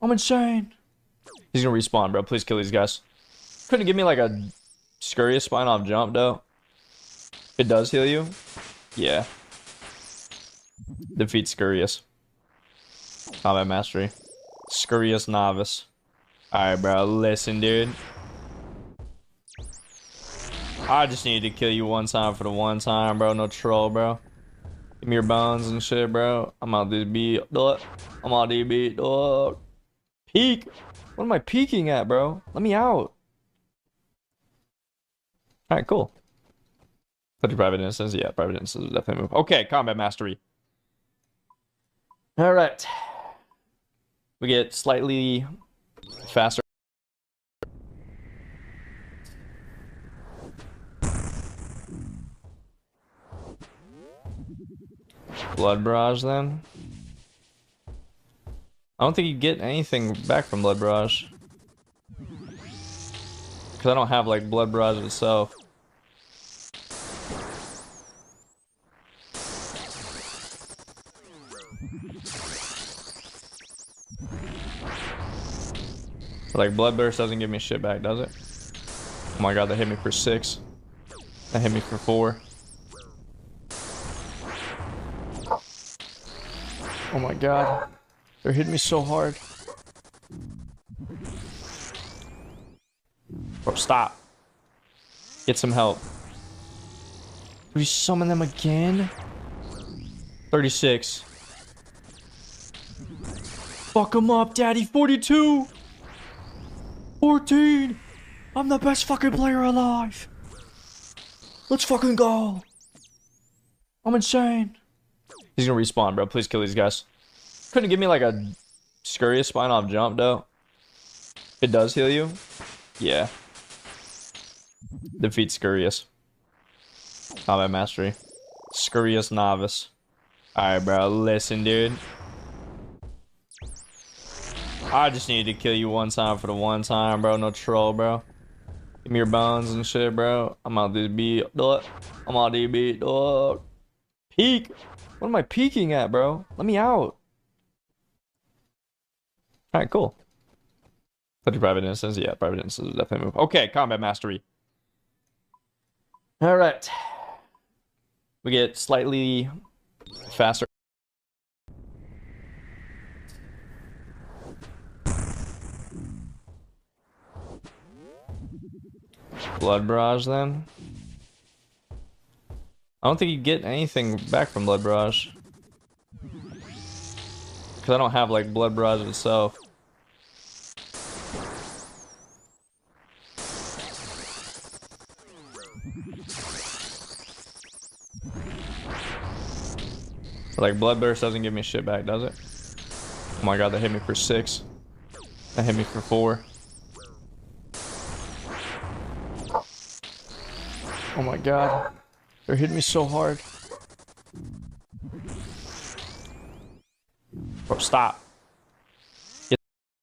I'm insane. He's gonna respawn, bro. Please kill these guys. Couldn't give me like a Scurrius spine off jump, though. It does heal you. Yeah. Defeat Scurrius. Combat mastery. Scurrius novice. Alright, bro. Listen, dude. I just need to kill you one time for the one time, bro. No troll, bro. Give me your bones and shit, bro. I'm out this beat, dog. I'm out this beat, dog. Peek. What am I peeking at, bro? Let me out. Alright, cool. Put your private instance. Yeah, private instance is definitely move. Okay, combat mastery. Alright. We get slightly faster. Blood barrage then. I don't think you get anything back from blood barrage. Because I don't have like blood barrage itself. Like blood burst doesn't give me shit back, does it? Oh my god, that hit me for 6. That hit me for 4. Oh my god. They're hitting me so hard. Bro, stop. Get some help. We summon them again? 36. Fuck them up, daddy. 42. 14. I'm the best fucking player alive. Let's fucking go. I'm insane. He's gonna respawn, bro. Please kill these guys. Couldn't give me like a Scurrius spine off jump, though. It does heal you. Yeah. Defeat Scurrius. Combat mastery. Scurrius novice. Alright, bro. Listen, dude. I just need to kill you one time for the one time, bro. No troll, bro. Give me your bones and shit, bro. I'm out this beat, dog. I'm out this beat, dog. Peek. What am I peeking at, bro? Let me out. Alright, cool. Put your private instance. Yeah, private instance is definitely move. Okay, combat mastery. Alright. We get slightly faster. Blood barrage then. I don't think you get anything back from blood barrage. Because I don't have like blood barrage itself. Like blood burst doesn't give me shit back, does it? Oh my god, that hit me for 6. That hit me for 4. Oh my god. They're hitting me so hard. Bro, stop.